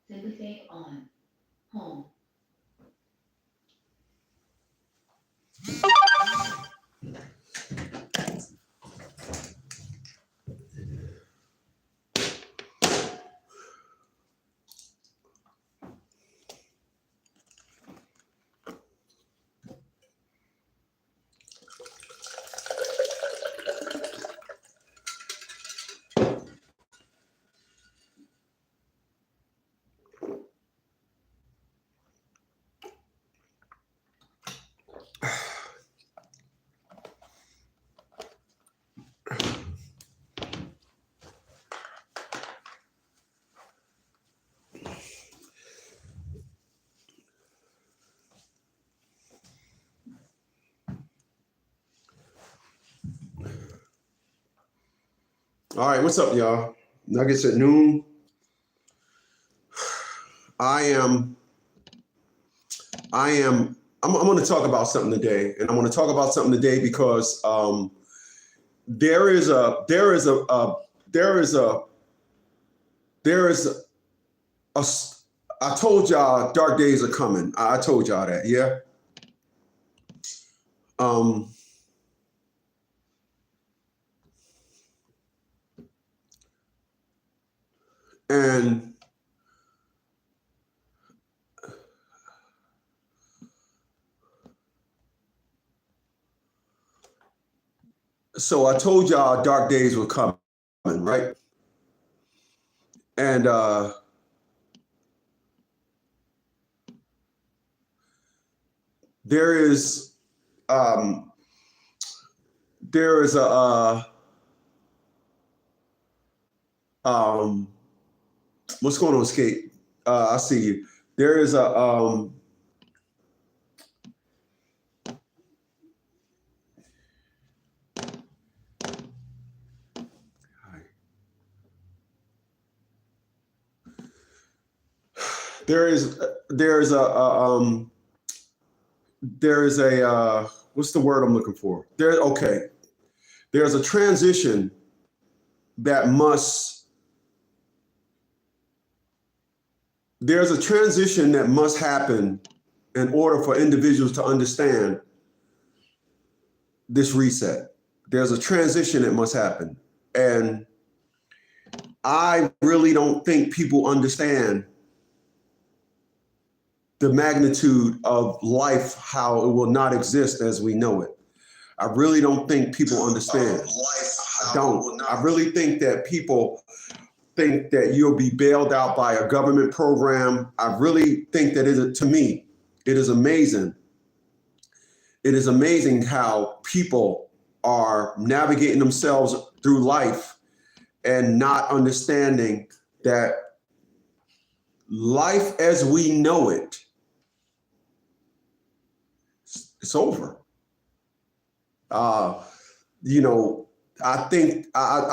Sympathetic on. Home. All right, what's up, y'all? Nuggets at noon. I'm going to talk about something today, and I'm going to talk about something today because there is a I told y'all dark days are coming. I told y'all that, yeah. And so I told y'all dark days were coming, right? And there is a what's going on, Skate? I see you. There is a what's the word I'm looking for? There's a transition that must happen in order for individuals to understand this reset. There's a transition that must happen. And I really don't think people understand the magnitude of life, how it will not exist as we know it. I really don't think people understand. I don't. I really think that people think that you'll be bailed out by a government program. I really think that to me, it is amazing. It is amazing how people are navigating themselves through life and not understanding that life as we know it, it's over. I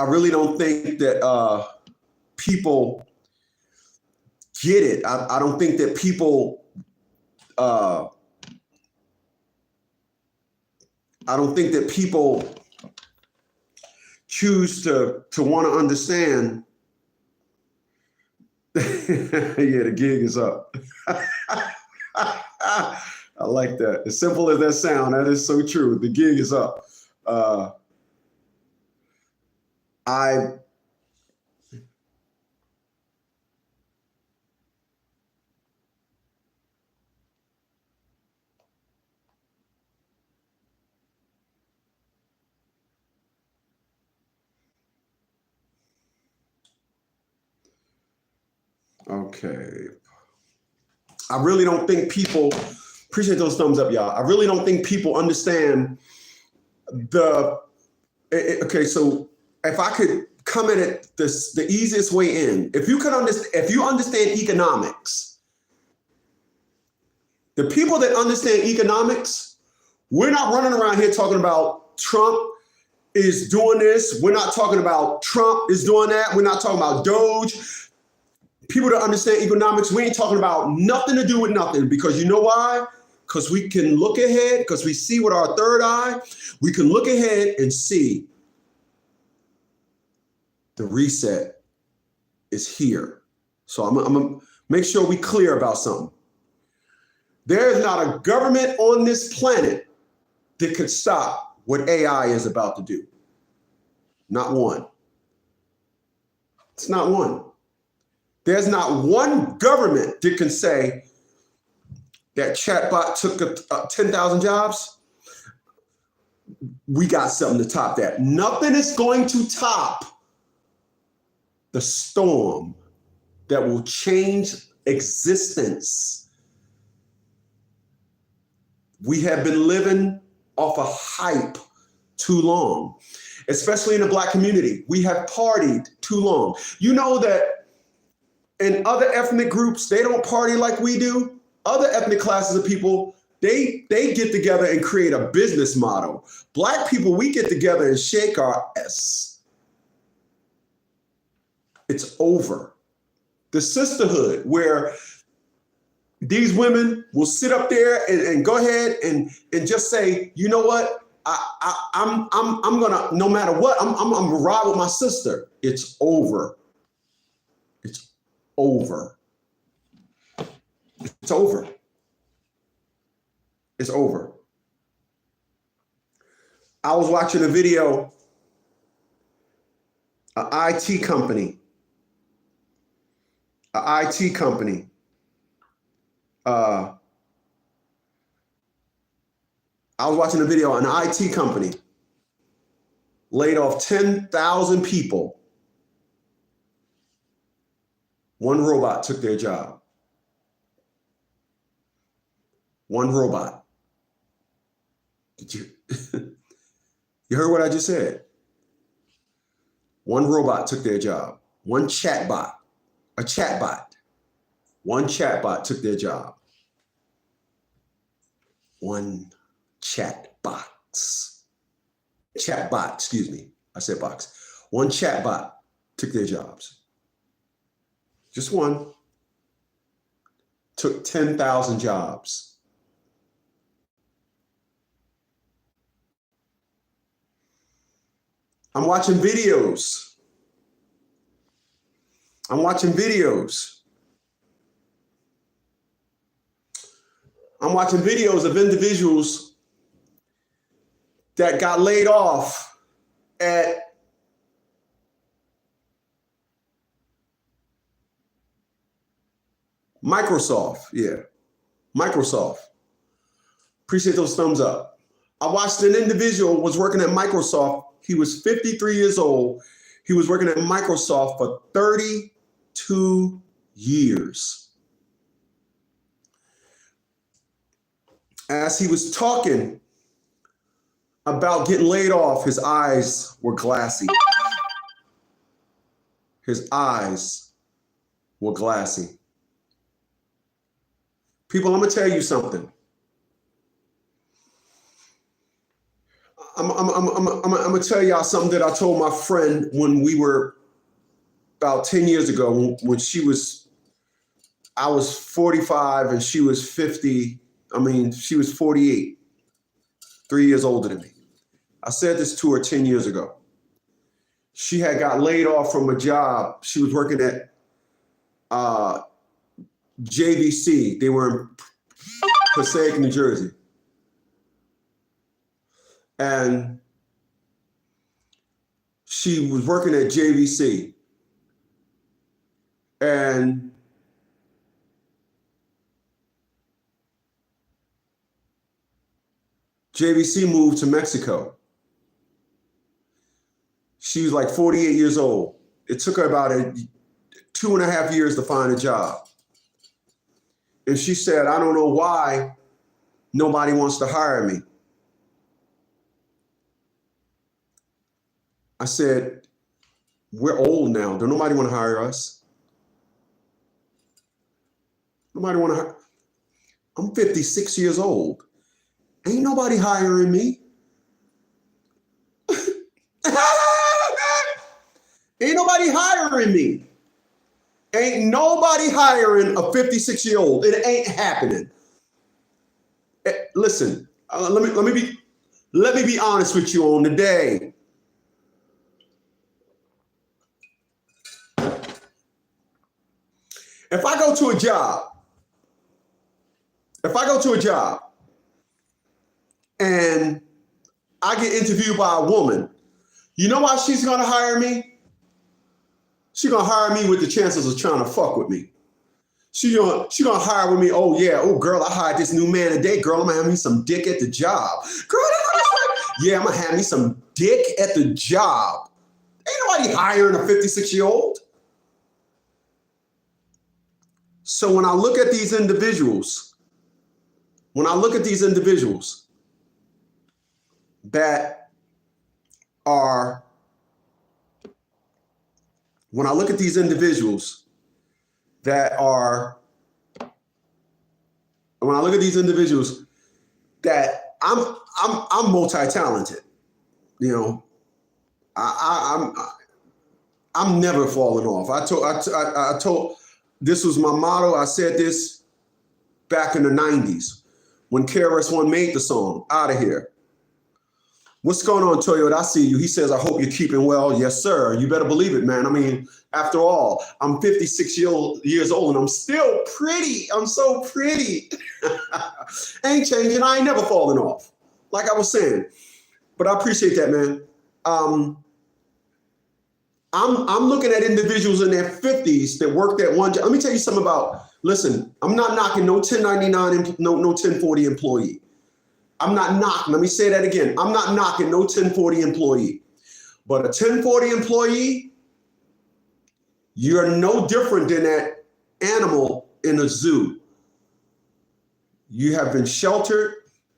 really don't think that people get it. I don't think that people choose to want to understand. Yeah, the gig is up. I like that. As simple as that sound, that is so true. The gig is up. Okay. I really don't think people, appreciate those thumbs up, y'all. I really don't think people understand okay, so if I could come at it the easiest way in, if you understand economics, the people that understand economics, we're not running around here talking about Trump is doing this. We're not talking about Trump is doing that. We're not talking about Doge. People that understand economics, we ain't talking about nothing to do with nothing, because you know why? Because we can look ahead, because we see with our third eye, we can look ahead and see the reset is here. So I'm gonna make sure we clear about something. There is not a government on this planet that could stop what AI is about to do. Not one. It's not one. There's not one government that can say that chatbot took 10,000 jobs. We got something to top that. Nothing is going to top the storm that will change existence. We have been living off a hype too long, especially in the Black community. We have partied too long. You know that in other ethnic groups, they don't party like we do. Other ethnic classes of people, they get together and create a business model. Black people, we get together and shake our ass. It's over. The sisterhood, where these women will sit up there and go ahead and just say, you know what? I'm gonna, no matter what, I'm gonna ride with my sister. It's over. It's over. It's over. It's over. I was watching a video, an IT company. I was watching a video on an IT company laid off 10,000 people. One robot took their job. One robot. Did you? You heard what I just said? One robot took their job. One chatbot. A chatbot. One chatbot took their job. One chatbot, excuse me. I said box. One chatbot took their jobs. Just one. Took 10,000 jobs. I'm watching videos. I'm watching videos of individuals that got laid off at Microsoft. Yeah, Microsoft. Appreciate those thumbs up. I watched an individual was working at Microsoft. He was 53 years old. He was working at Microsoft for 32 years. As he was talking about getting laid off, his eyes were glassy. His eyes were glassy. People, I'm gonna tell you something. I'm gonna tell y'all something that I told my friend when we were about 10 years ago, when I was 45 and she was 50. She was 48, 3 years older than me. I said this to her 10 years ago. She had got laid off from a job. She was working at JVC. They were in Passaic, New Jersey. And she was working at JVC. And JVC moved to Mexico. She was like 48 years old. It took her about 2.5 years to find a job. And she said, I don't know why nobody wants to hire me. I said, we're old now. Don't nobody want to hire us. Nobody want to hire. I'm 56 years old. Ain't nobody hiring me. Ain't nobody hiring me. Ain't nobody hiring a 56-year-old. It ain't happening. Listen, let me be honest with you on the day. If I go to a job and I get interviewed by a woman, you know why she's gonna hire me? She's gonna hire me with the chances of trying to fuck with me. She gonna hire with me. Oh yeah, oh girl, I hired this new man today. Girl, I'm gonna have me some dick at the job. Girl, yeah, I'm gonna have me some dick at the job. Ain't nobody hiring a 56-year-old. So when I look at these individuals, that are, that I'm multi-talented, you know, I'm never falling off. I told this was my motto. I said this back in the 90s when KRS-One made the song Out of Here. What's going on, Toyota? I see you. He says, I hope you're keeping well. Yes, sir. You better believe it, man. I mean, after all, I'm 56 years old and I'm still pretty. I'm so pretty. Ain't changing. I ain't never falling off, like I was saying. But I appreciate that, man. I'm looking at individuals in their 50s that worked at one job. Let me tell you something about, listen, I'm not knocking no 1099, no 1040 employee. I'm not knocking, let me say that again. I'm not knocking no 1040 employee. But a 1040 employee, you're no different than that animal in a zoo. You have been sheltered.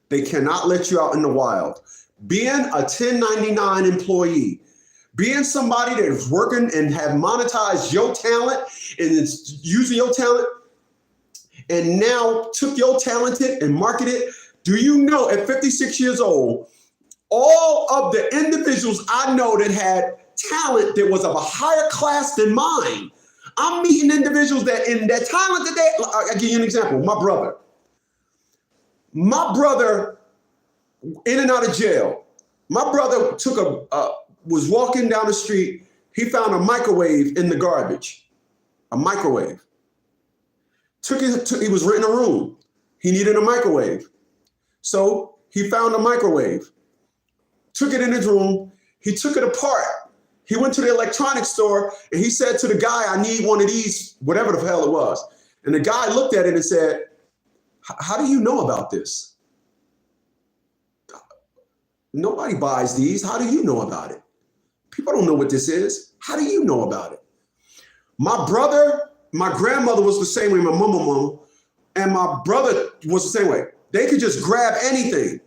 They cannot let you out in the wild. Being a 1099 employee, being somebody that is working and have monetized your talent and is using your talent and now took your talent and marketed it. Do you know at 56 years old, all of the individuals I know that had talent that was of a higher class than mine, I'm meeting individuals that in their talent today, I'll give you an example. My brother in and out of jail. My brother was walking down the street. He found a microwave in the garbage, a microwave. He was renting a room. He needed a microwave. So he found a microwave, took it in his room. He took it apart. He went to the electronics store and he said to the guy, I need one of these, whatever the hell it was. And the guy looked at it and said, how do you know about this? Nobody buys these. How do you know about it? People don't know what this is. How do you know about it? My grandmother was the same way, my mama, and my brother was the same way. They could just grab anything.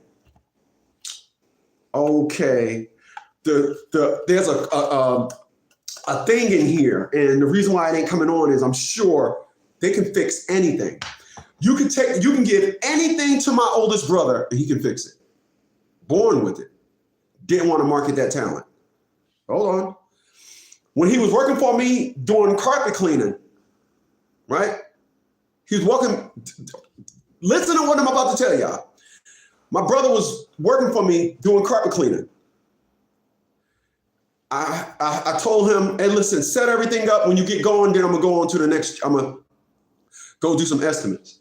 Okay, there's a thing in here, and the reason why it ain't coming on is I'm sure they can fix anything. You can give anything to my oldest brother, and he can fix it. Born with it. Didn't want to market that talent. Hold on. When he was working for me doing carpet cleaning, right? He was working. Listen to what I'm about to tell y'all. My brother was working for me doing carpet cleaning. I told him, hey, listen, set everything up. When you get going, then I'm going to go on to the next. I'm going to go do some estimates.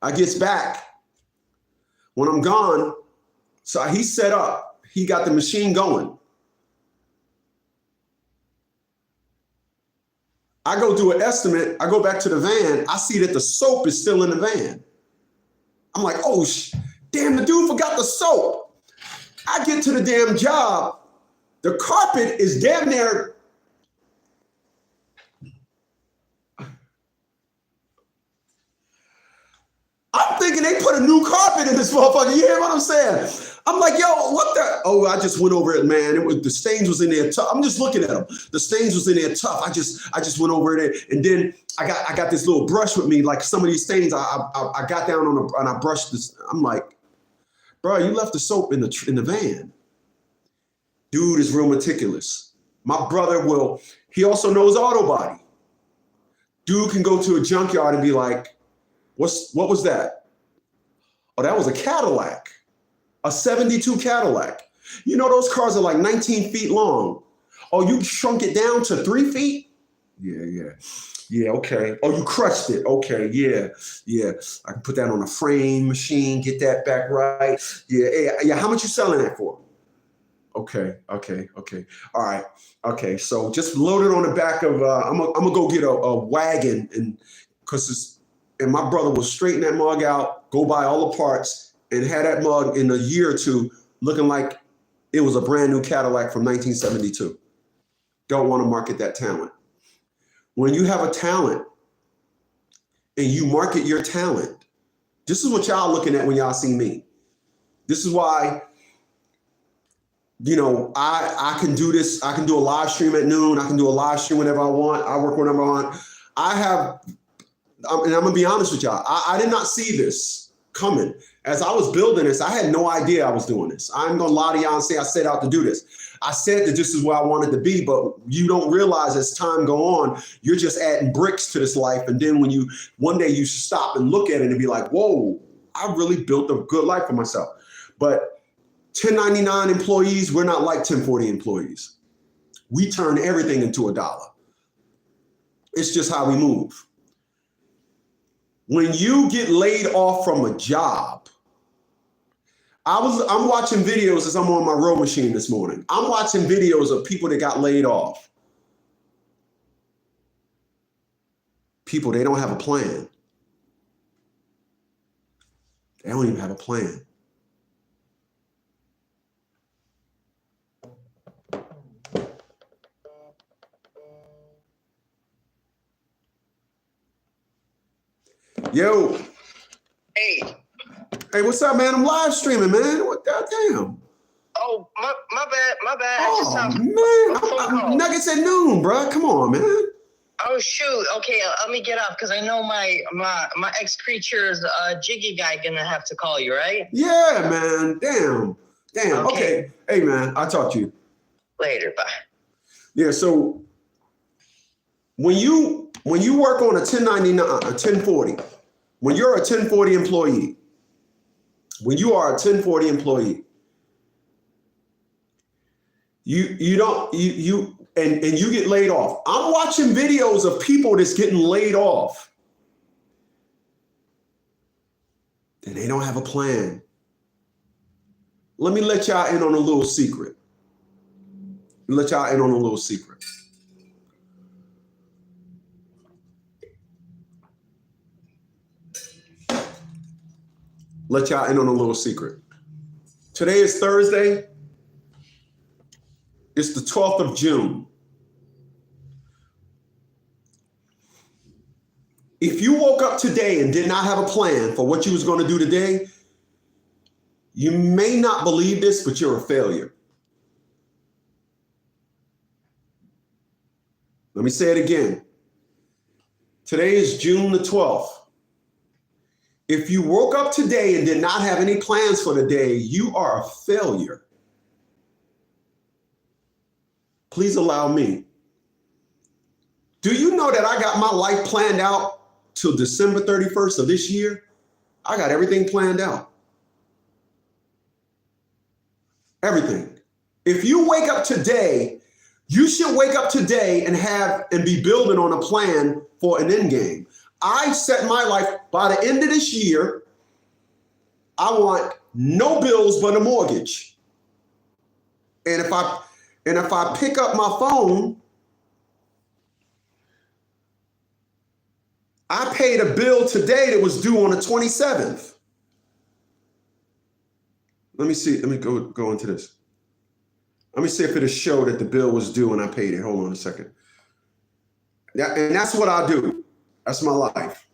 I gets back. When I'm gone, so he set up. He got the machine going. I go do an estimate. I go back to the van. I see that the soap is still in the van. I'm like, oh, damn, the dude forgot the soap. I get to the damn job. The carpet is damn near. I'm thinking they put a new carpet in this motherfucker. You hear what I'm saying? I'm like, yo, what the? Oh, I just went over it, man. The stains was in there tough. I'm just looking at them. The stains was in there tough. I just went over it, and then I got this little brush with me. Like some of these stains, I got down on and I brushed this. I'm like, bro, you left the soap in the van. Dude is real meticulous. My brother He also knows auto body. Dude can go to a junkyard and be like, what was that? Oh, that was a Cadillac, a 72 Cadillac. You know, those cars are like 19 feet long. Oh, you shrunk it down to 3 feet? Yeah, okay. Oh, you crushed it. Okay, yeah. I can put that on a frame machine, get that back right. Yeah. How much you selling that for? Okay. All right. Okay, so just load it on the back of, I'm gonna go get a wagon, and my brother will straighten that mug out, go buy all the parts, and have that mug in a year or two looking like it was a brand new Cadillac from 1972. Don't want to market that talent. When you have a talent and you market your talent, this is what y'all looking at when y'all see me. This is why, I can do this. I can do a live stream at noon. I can do a live stream whenever I want. I work whenever I want. And I'm gonna be honest with y'all. I did not see this coming. As I was building this, I had no idea I was doing this. I'm gonna lie to y'all and say I set out to do this. I said that this is where I wanted to be, but you don't realize as time go on, you're just adding bricks to this life. And then when one day you stop and look at it and be like, whoa, I really built a good life for myself. But 1099 employees, we're not like 1040 employees. We turn everything into a dollar. It's just how we move. When you get laid off from a job, I'm watching videos as I'm on my row machine this morning. I'm watching videos of people that got laid off. People, they don't have a plan. They don't even have a plan. Yo. Hey, what's up, man? I'm live streaming, man. What goddamn? Oh, my bad. Oh, man. Nuggets at noon, bro. Come on, man. Oh, shoot. Okay, let me get up because I know my ex-creature's Jiggy guy gonna have to call you, right? Yeah, man. Damn. Okay. Hey, man, I'll talk to you. Later, bye. Yeah, so when you work on a 1099, a 1040, when you're a 1040 employee, when you are a 1040 employee, you get laid off. I'm watching videos of people that's getting laid off and they don't have a plan. Let me let y'all in on a little secret. Let y'all in on a little secret. Let y'all in on a little secret. Today is Thursday. It's the 12th of June. If you woke up today and did not have a plan for what you was going to do today, you may not believe this, but you're a failure. Let me say it again. Today is June the 12th. If you woke up today and did not have any plans for the day, you are a failure. Please allow me. Do you know that I got my life planned out till December 31st of this year? I got everything planned out. Everything. If you wake up today, you should wake up today and be building on a plan for an end game. I set my life by the end of this year. I want no bills but a mortgage. And if I pick up my phone, I paid a bill today that was due on the 27th. Let me see. Let me go into this. Let me see if it'll show that the bill was due and I paid it. Hold on a second. And that's what I do. That's my life.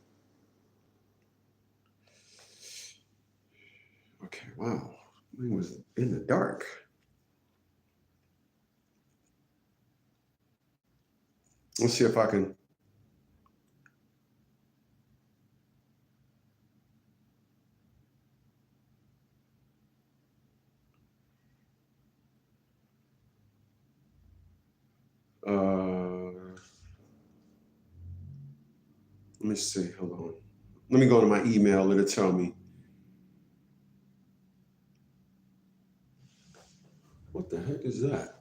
Okay, wow. It was in the dark. Let's see if I can. me see. Hold on. Let me go to my email. It'll tell me. What the heck is that?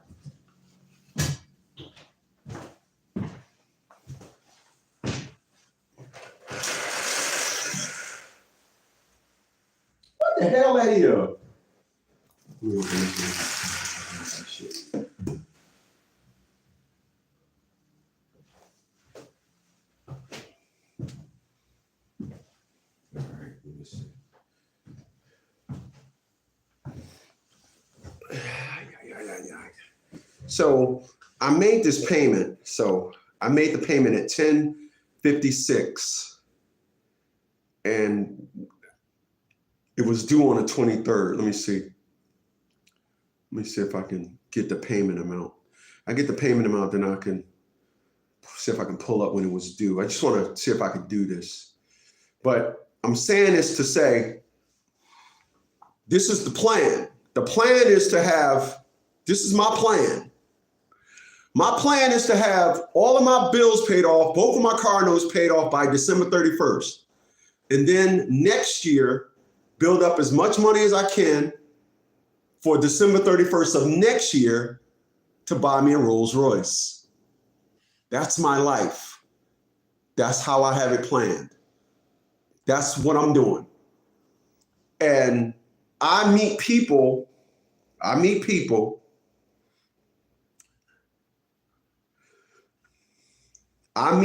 What the hell that is? So I made this payment. So I made the payment at 10:56, and it was due on the 23rd. Let me see. Let me see if I can get the payment amount. I get the payment amount, then I can see if I can pull up when it was due. I just want to see if I can do this. But I'm saying this to say, this is the plan. The plan is to have, this is my plan. My plan is to have all of my bills paid off, both of my car notes paid off by December 31st. And then next year, build up as much money as I can for December 31st of next year to buy me a Rolls Royce. That's my life. That's how I have it planned. That's what I'm doing. And I meet people 99. I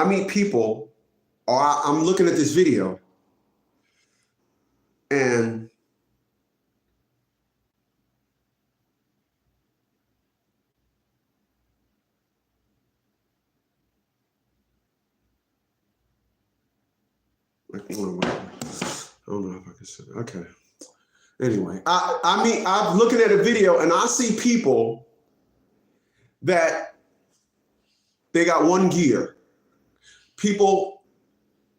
meet people, or I'm looking at this video, and I don't know if I can say that. Okay. Anyway, I'm looking at a video and I see people that they got one gear. People,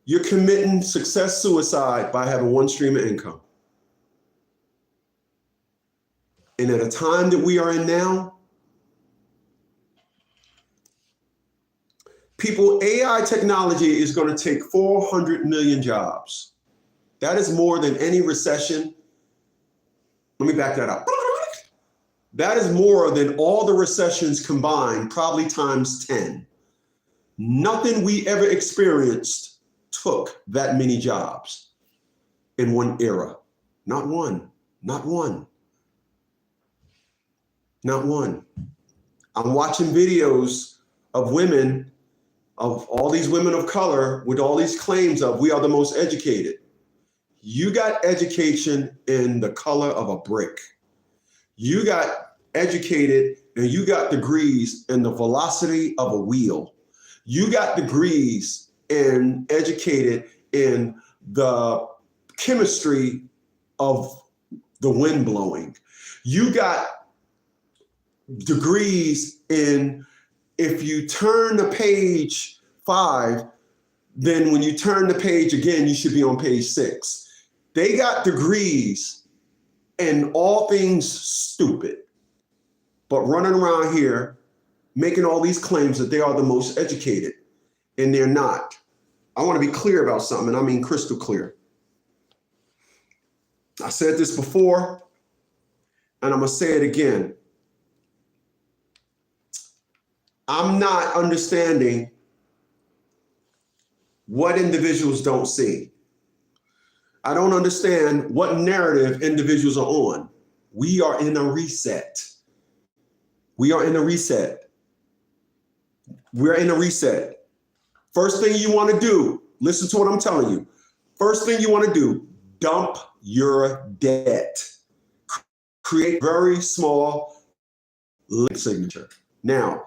you're committing success suicide by having one stream of income. And at a time that we are in now, AI technology is going to take 400 million jobs. That is more than any recession. Let me back that up. That is more than all the recessions combined, probably times 10. Nothing we ever experienced took that many jobs in one era. Not one, not one, not one. I'm watching videos of women, of all these women of color with all these claims of we are the most educated. You got education in the color of a brick. You got educated and you got degrees in the velocity of a wheel. You got degrees and educated in the chemistry of the wind blowing. You got degrees in, if you turn to page 5, then when you turn the page again, you should be on page 6. They got degrees in all things stupid, but running around here making all these claims that they are the most educated, and they're not. I want to be clear about something, and I mean crystal clear. I said this before, and I'm going to say it again. I'm not understanding what individuals don't see. I don't understand what narrative individuals are on. We are in a reset. We are in a reset. We're in a reset. First thing you want to do, listen to what I'm telling you. First thing you want to do, dump your debt. Create very small link signature. Now,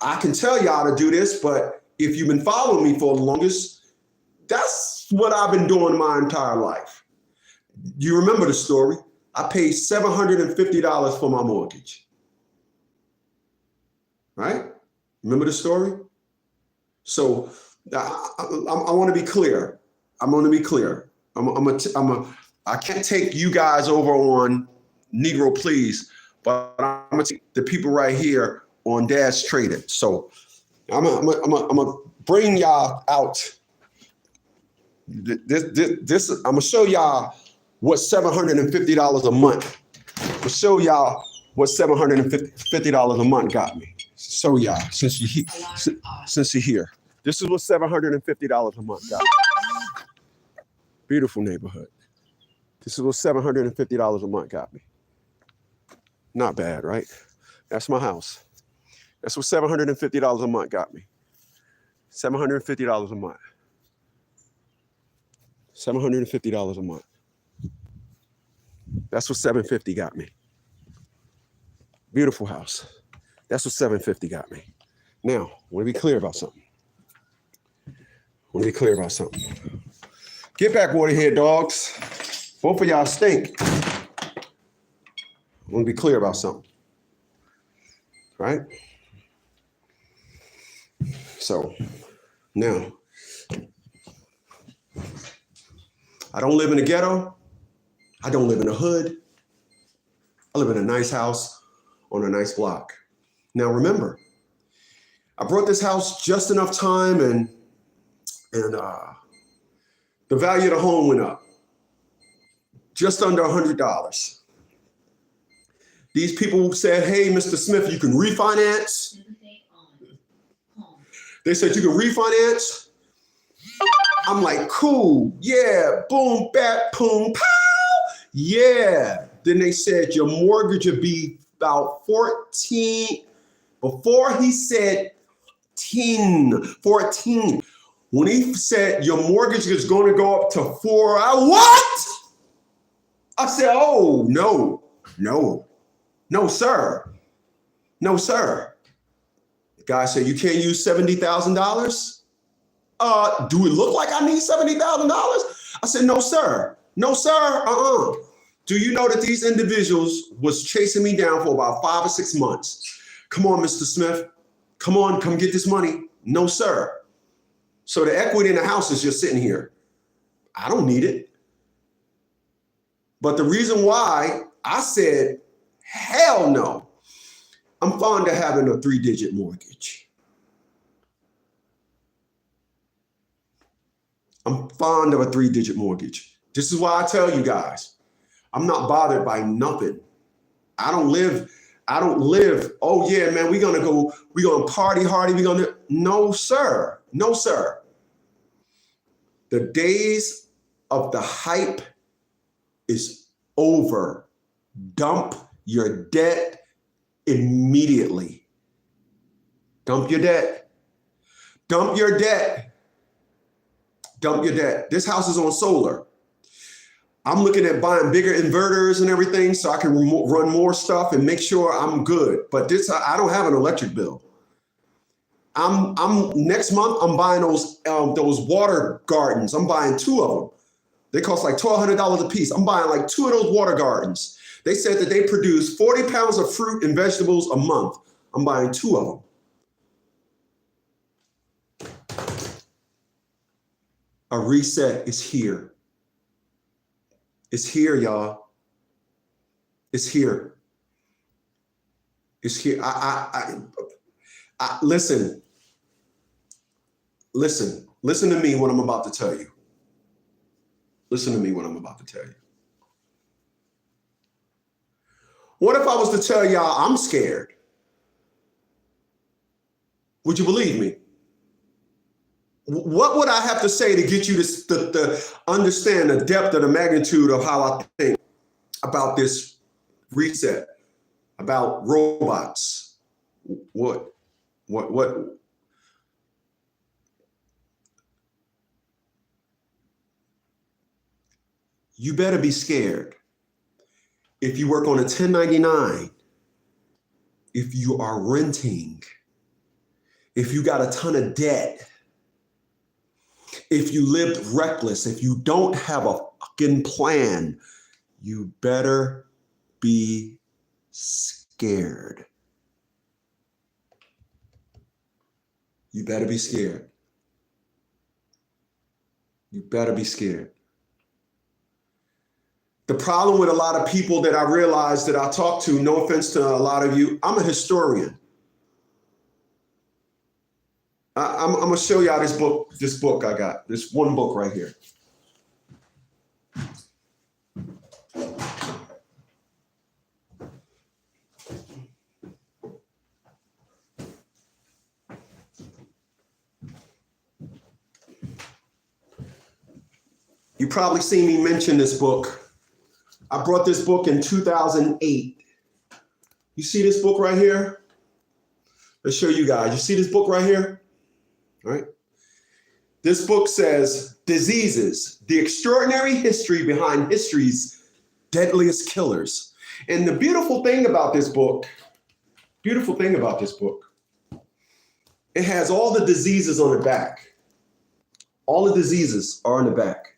I can tell y'all to do this, but if you've been following me for the longest, that's what I've been doing my entire life. You remember the story? I paid $750 for my mortgage. Right? Remember the story? So I want to be clear. I'm going to be clear. I can't take you guys over on Negro Please, but I'm going to take the people right here on Dash Traded. So I'm gonna bring y'all out. This I'm gonna show y'all what $750 a month. I'll show y'all what $750 a month got me. Show y'all since you're here. This is what $750 a month got me. Beautiful neighborhood. This is what $750 a month got me. Not bad, right? That's my house. That's what $750 a month got me. $750 a month. $750 a month. That's what 750 got me. Beautiful house. That's what 750 got me. Now, I want to be clear about something. Get back, waterhead dogs. Both of y'all stink. I want to be clear about something. Right? So, now, I don't live in the ghetto. I don't live in the hood. I live in a nice house on a nice block. Now, remember, I brought this house just enough time and the value of the home went up. Just under $100. These people said, hey, Mr. Smith, you can refinance. They said you can refinance. I'm like, cool, yeah, boom, bat, boom, pow, yeah. Then they said your mortgage would be about 14. Before he said 14. When he said your mortgage is going to go up to 4, what? I said, oh, no, sir. No, sir. The guy said, you can't use $70,000? Do it look like I need $70,000? I said, no, sir. Do you know that these individuals was chasing me down for about 5 or 6 months? Come on, Mr. Smith. Come get this money. No, sir. So the equity in the house is just sitting here. I don't need it. But the reason why I said, hell no, I'm fond of having a 3-digit mortgage. I'm fond of a 3-digit mortgage. This is why I tell you guys, I'm not bothered by nothing. I don't live, oh yeah, man, we're gonna party hardy, no, sir. The days of the hype is over. Dump your debt immediately. Dump your debt. This house is on solar. I'm looking at buying bigger inverters and everything so I can run more stuff and make sure I'm good. But I don't have an electric bill. Next month I'm buying those water gardens. I'm buying 2 of them. They cost like $1,200 a piece. I'm buying like 2 of those water gardens. They said that they produce 40 pounds of fruit and vegetables a month. I'm buying 2 of them. A reset is here. It's here, y'all. It's here. Listen. Listen to me what I'm about to tell you. What if I was to tell y'all I'm scared? Would you believe me? What would I have to say to get you to understand the depth of the magnitude of how I think about this reset, about robots? What? You better be scared. If you work on a 1099, if you are renting, if you got a ton of debt, if you lived reckless, if you don't have a fucking plan, you better be scared. You better be scared. The problem with a lot of people that I realize that I talk to, no offense to a lot of you, I'm a historian. I'm gonna show y'all this book. This book I got. This one book right here. You probably seen me mention this book. I brought this book in 2008. You see this book right here? Let's show you guys. You see this book right here? All right. This book says, Diseases, the extraordinary history behind history's deadliest killers. And the beautiful thing about this book, it has all the diseases on the back. All the diseases are on the back.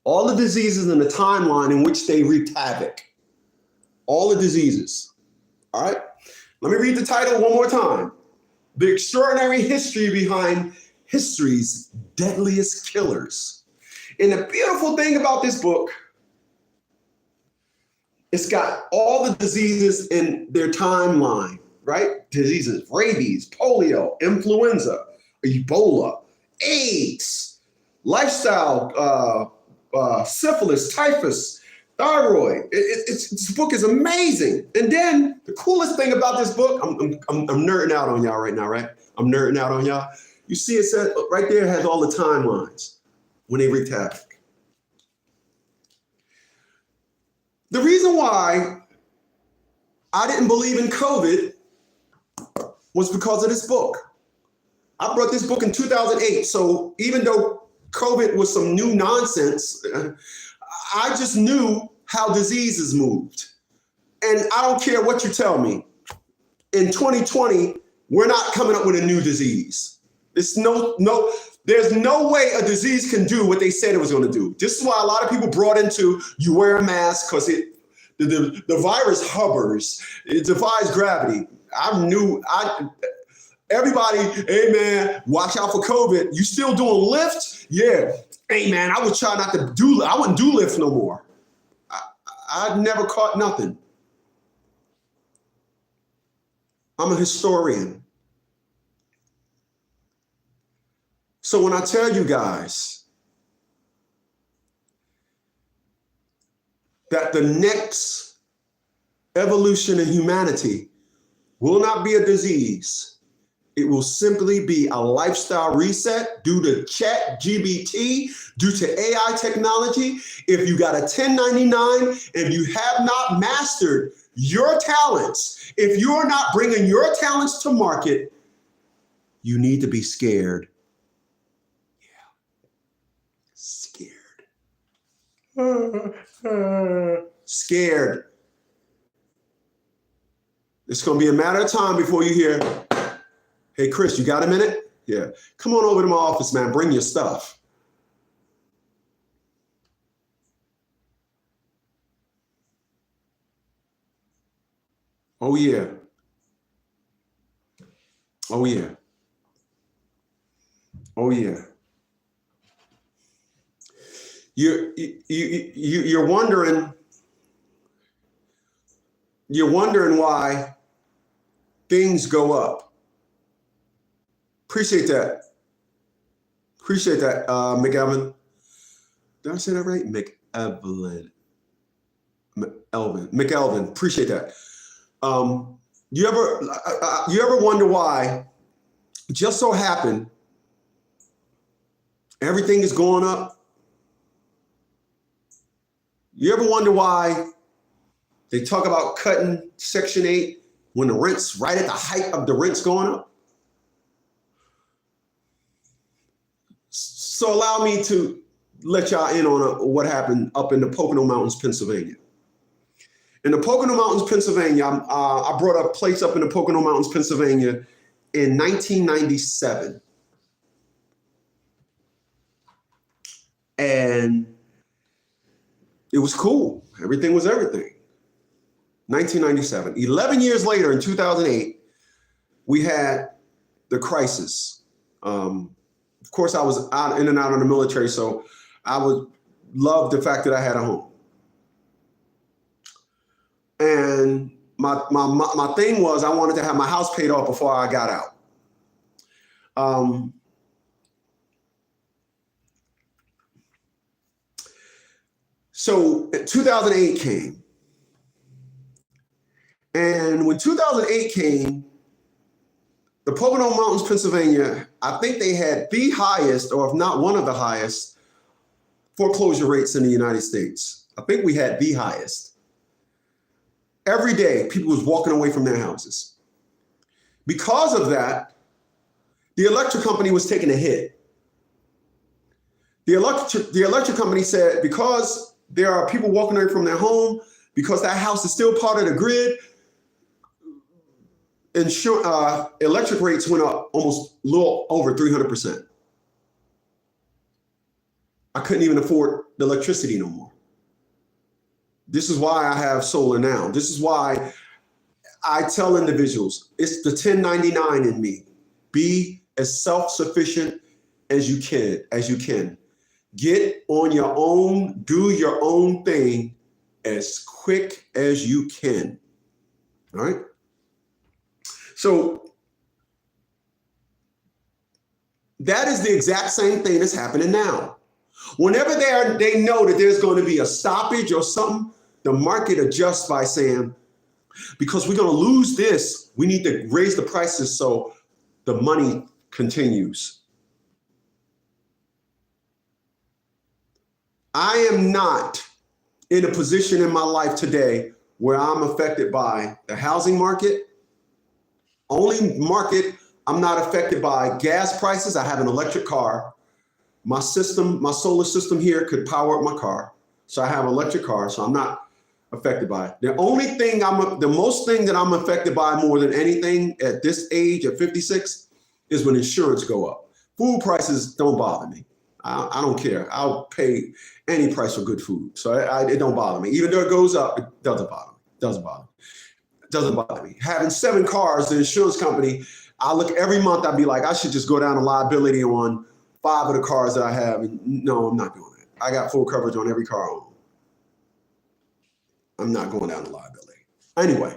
All the diseases in the timeline in which they wreaked havoc. All the diseases. All right. Let me read the title one more time. The extraordinary history behind history's deadliest killers. And the beautiful thing about this book, it's got all the diseases in their timeline, right? Diseases, rabies, polio, influenza, Ebola, AIDS, lifestyle, syphilis, typhus, thyroid. This book is amazing. And then the coolest thing about this book, I'm nerding out on y'all right now, right? I'm nerding out on y'all. You see it said right there, it has all the timelines when they wreaked havoc. The reason why I didn't believe in COVID was because of this book. I brought this book in 2008. So even though COVID was some new nonsense, I just knew how diseases moved. And I don't care what you tell me. In 2020, we're not coming up with a new disease. There's no way a disease can do what they said it was going to do. This is why a lot of people brought into you wear a mask because the virus hovers. It defies gravity. Everybody, hey man, watch out for COVID. You still doing Lyft? Yeah. Hey man, I would try not to I wouldn't do Lyft no more. I'd never caught nothing. I'm a historian. So when I tell you guys that the next evolution in humanity will not be a disease, it will simply be a lifestyle reset due to ChatGPT, due to AI technology. If you got a 1099, if you have not mastered your talents, if you're not bringing your talents to market, you need to be scared. Scared. It's going to be a matter of time before you hear, hey, Chris, you got a minute? Yeah. Come on over to my office, man. Bring your stuff. Oh, yeah. Oh, yeah. Oh, yeah. You're wondering why things go up. Appreciate that. McElvin. Did I say that right? McElvin. Appreciate that. You ever wonder why? Just so happened, everything is going up. You ever wonder why they talk about cutting Section 8 when the rent's right at the height of the rent's going up? So allow me to let y'all in on what happened up in the Pocono Mountains, Pennsylvania. In the Pocono Mountains, Pennsylvania, I brought a place up in the Pocono Mountains, Pennsylvania in 1997. And it was cool. Everything was everything. 1997. 11 years later, in 2008, we had the crisis. Of course, I was in and out of the military, so I would love the fact that I had a home. And my thing was I wanted to have my house paid off before I got out. So 2008 came. And when 2008 came, the Pocono Mountains, Pennsylvania, I think they had the highest, or if not one of the highest, foreclosure rates in the United States. I think we had the highest. Every day, people was walking away from their houses. Because of that, the electric company was taking a hit. The electric company said, because there are people walking away from their home, because that house is still part of the grid, electric rates went up almost a little over 300%. I couldn't even afford the electricity no more. This is why I have solar now. This is why I tell individuals, it's the 1099 in me. Be as self-sufficient as you can. Get on your own, do your own thing as quick as you can. All right? So that is the exact same thing that's happening now. Whenever they know that there's going to be a stoppage or something, the market adjusts by saying, because we're going to lose this, we need to raise the prices so the money continues. I am not in a position in my life today where I'm affected by the housing market. Only market I'm not affected by gas prices. I have an electric car. My solar system here could power up my car. So I have an electric car, so I'm not affected by it. The most thing that I'm affected by more than anything at this age, at 56, is when insurance go up. Food prices don't bother me. I don't care. I'll pay any price for good food. So it don't bother me. Even though it goes up, it doesn't bother me. Doesn't bother me. Having 7 cars, the insurance company, I look every month, I'd be like, I should just go down to liability on 5 of the cars that I have. And no, I'm not doing that. I got full coverage on every car I own. I'm not going down to liability. Anyway,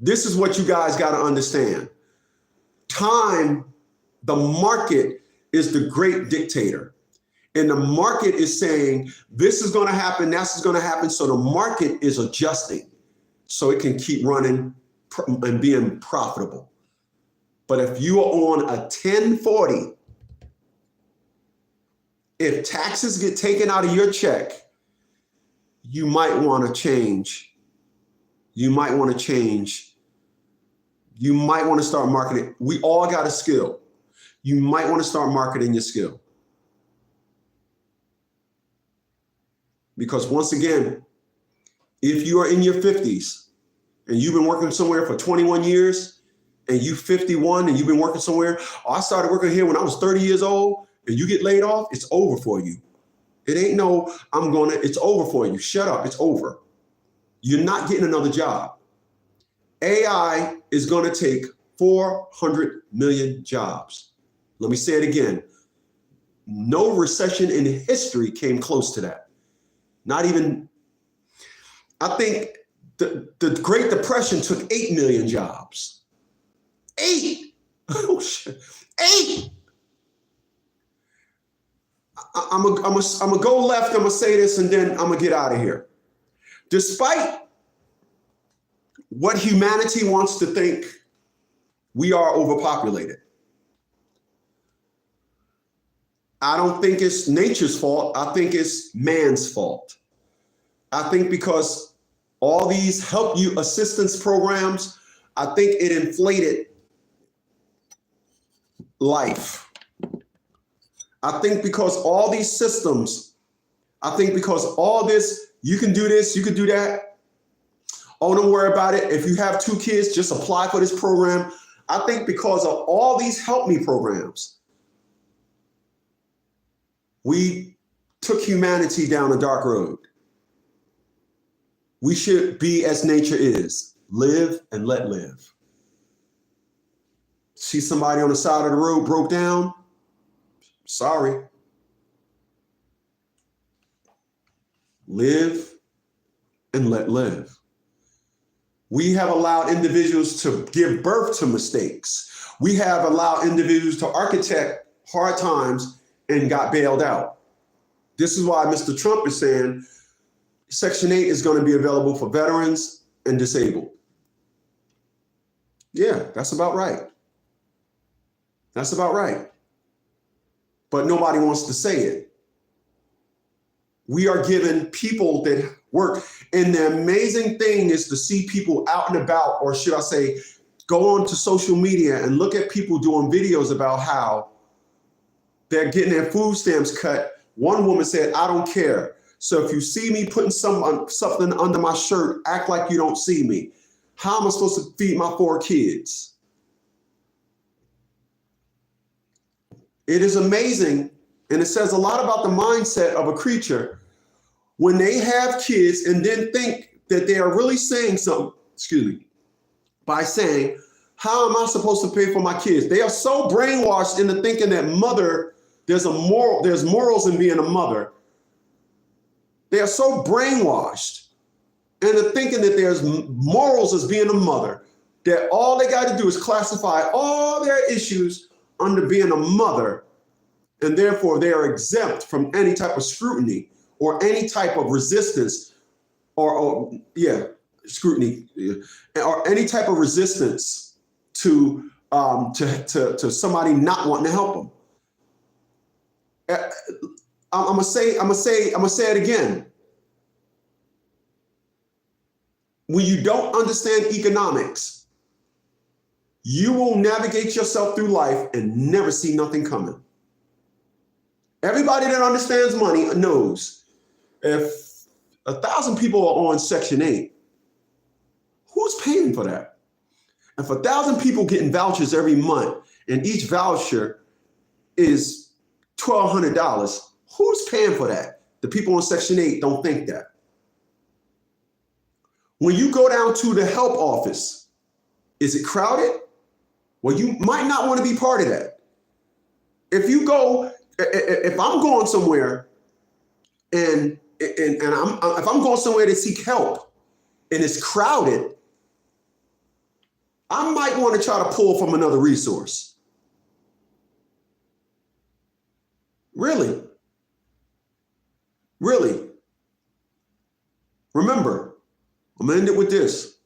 this is what you guys got to understand. Time, the market is the great dictator. And the market is saying, this is going to happen, that's going to happen. So the market is adjusting so it can keep running and being profitable. But if you are on a 1040, if taxes get taken out of your check, you might want to change. You might want to start marketing. We all got a skill. You might want to start marketing your skill. Because once again, if you are in your 50s and you've been working somewhere for 21 years and you 51 and you've been working somewhere, I started working here when I was 30 years old, and you get laid off, it's over for you. It ain't no, it's over for you. Shut up, it's over. You're not getting another job. AI is going to take 400 million jobs. Let me say it again. No recession in history came close to that. Not even, I think the Great Depression took 8 million jobs. 8! Oh shit, 8! I'm gonna go left, I'm gonna say this, and then I'm gonna get out of here. Despite what humanity wants to think, we are overpopulated. I don't think it's nature's fault. I think it's man's fault. I think because all these help you assistance programs, I think it inflated life. I think because all these systems, I think because all this, you can do this, you can do that. Oh, don't worry about it. If you have 2 kids, just apply for this program. I think because of all these help me programs, we took humanity down a dark road. We should be as nature is. Live and let live. See somebody on the side of the road broke down? Sorry. Live and let live. We have allowed individuals to give birth to mistakes. We have allowed individuals to architect hard times and got bailed out. This is why Mr. Trump is saying Section 8 is going to be available for veterans and disabled. Yeah, that's about right. That's about right. But nobody wants to say it. We are giving people that work. And the amazing thing is to see people out and about, or should I say, go on to social media and look at people doing videos about how they're getting their food stamps cut. One woman said, I don't care. So if you see me putting something under my shirt, act like you don't see me. How am I supposed to feed my 4 kids? It is amazing, and it says a lot about the mindset of a creature when they have kids and then think that they are really saying something, by saying, how am I supposed to pay for my kids? They are so brainwashed into thinking that there's morals in being a mother. They are so brainwashed into thinking that there's morals as being a mother, that all they got to do is classify all their issues under being a mother, and therefore they are exempt from any type of scrutiny or any type of resistance scrutiny, or any type of resistance to somebody not wanting to help them. I'm gonna say it again. When you don't understand economics, you will navigate yourself through life and never see nothing coming. Everybody that understands money knows if 1,000 people are on Section 8, who's paying for that? If 1,000 people getting vouchers every month and each voucher is $1,200, who's paying for that? The people on Section 8 don't think that. When you go down to the help office, is it crowded? Well, you might not want to be part of that. If I'm going somewhere and if I'm going somewhere to seek help and it's crowded, I might want to try to pull from another resource. Really? Remember, I'm going to end it with this.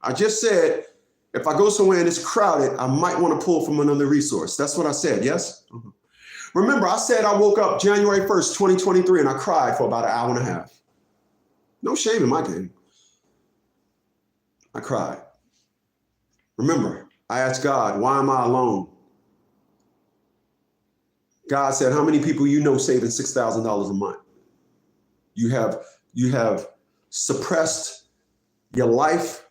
I just said, if I go somewhere and it's crowded, I might want to pull from another resource. That's what I said, yes? Mm-hmm. Remember, I said I woke up January 1st, 2023, and I cried for about an hour and a half. No shame in my game. I cried. Remember, I asked God, why am I alone? God said, how many people you know saving $6,000 a month? You have suppressed your life.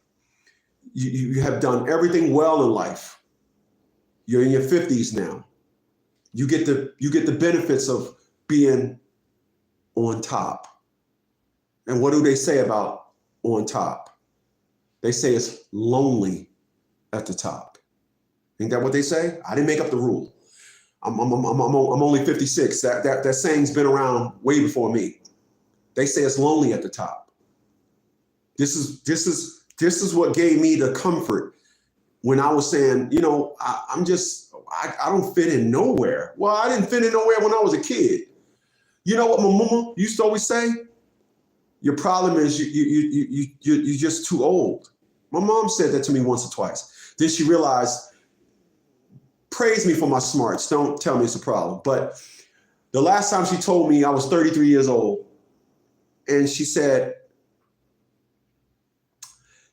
You have done everything well in life. You're in your 50s now. You get the benefits of being on top. And what do they say about on top? They say it's lonely at the top. Ain't that what they say? I didn't make up the rule. I'm only 56. That saying's been around way before me. They say it's lonely at the top. This is what gave me the comfort when I was saying, I don't fit in nowhere. Well, I didn't fit in nowhere when I was a kid. You know what my mama used to always say? Your problem is you're just too old. My mom said that to me once or twice. Then she realized, praise me for my smarts. Don't tell me it's a problem. But the last time she told me, I was 33 years old. And she said,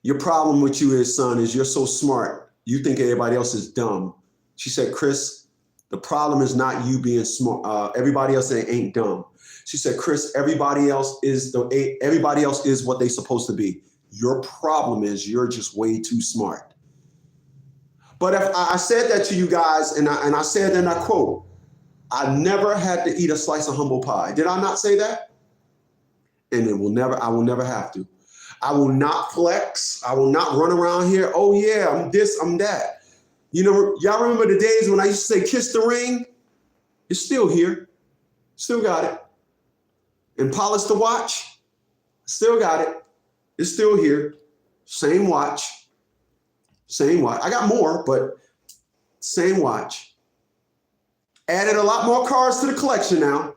your problem with you is, son, is you're so smart. You think everybody else is dumb. She said, Chris, the problem is not you being smart. Everybody else ain't dumb. She said, Chris, everybody else is what they're supposed to be. Your problem is you're just way too smart. But if I said that to you guys, and I said, and I quote, I never had to eat a slice of humble pie. Did I not say that? And I will never have to. I will not flex. I will not run around here. Oh yeah, I'm this, I'm that. Y'all remember the days when I used to say, kiss the ring? It's still here. Still got it. And polish the watch? Still got it. It's still here. Same watch. I got more, but same watch. Added a lot more cars to the collection now,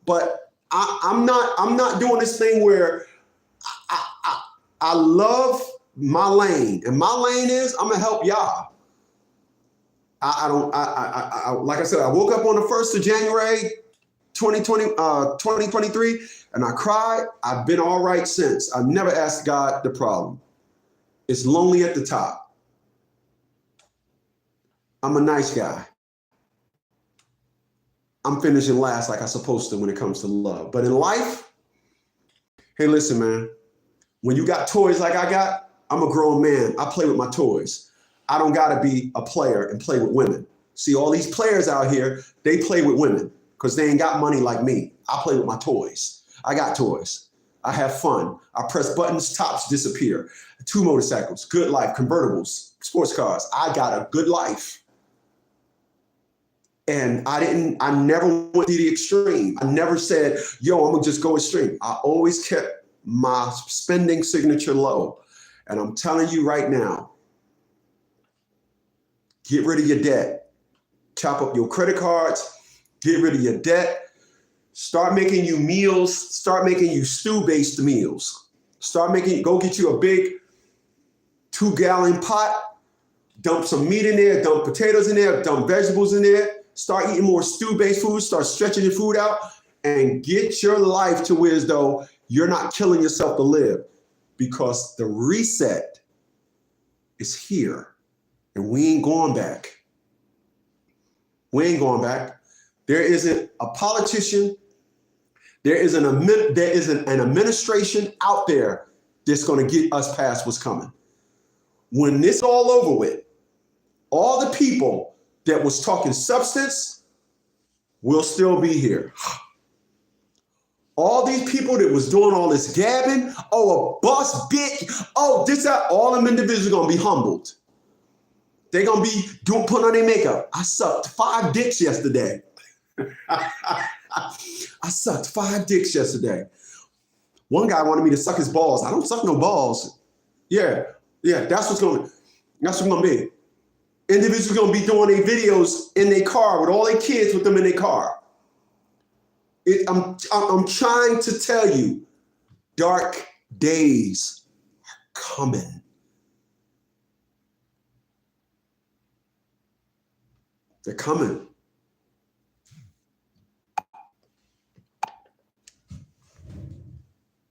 but I'm not doing this thing where I love my lane, and my lane is I'm gonna help y'all. Like I said, I woke up on the 1st of January 2023, and I cried. I've been all right since. I've never asked God the problem. It's lonely at the top. I'm a nice guy. I'm finishing last like I'm supposed to when it comes to love. But in life, hey, listen, man, when you got toys like I got, I'm a grown man. I play with my toys. I don't gotta be a player and play with women. See, all these players out here, they play with women because they ain't got money like me. I play with my toys. I got toys. I have fun. I press buttons, tops disappear. 2 motorcycles, good life, convertibles, sports cars. I got a good life. And I never went to the extreme. I never said, yo, I'm gonna just go extreme. I always kept my spending signature low. And I'm telling you right now, get rid of your debt. Chop up your credit cards, get rid of your debt. Start making you meals, start making you stew-based meals. Go get you a big 2-gallon pot, dump some meat in there, dump potatoes in there, dump vegetables in there. Start eating more stew-based food, start stretching your food out, and get your life to where as though you're not killing yourself to live, because the reset is here and we ain't going back. We ain't going back. There isn't a politician, there isn't an administration out there that's going to get us past what's coming. When this is all over with, all the people that was talking substance will still be here. All these people that was doing all this gabbing, oh, a boss bitch, oh, this, that, all them individuals are going to be humbled. They're going to be putting on their makeup. I sucked 5 dicks yesterday. I sucked 5 dicks yesterday. One guy wanted me to suck his balls. I don't suck no balls. Yeah, that's what's going to be. Individuals going to be doing their videos in their car with all their kids with them in their car. I'm trying to tell you, dark days are coming. They're coming.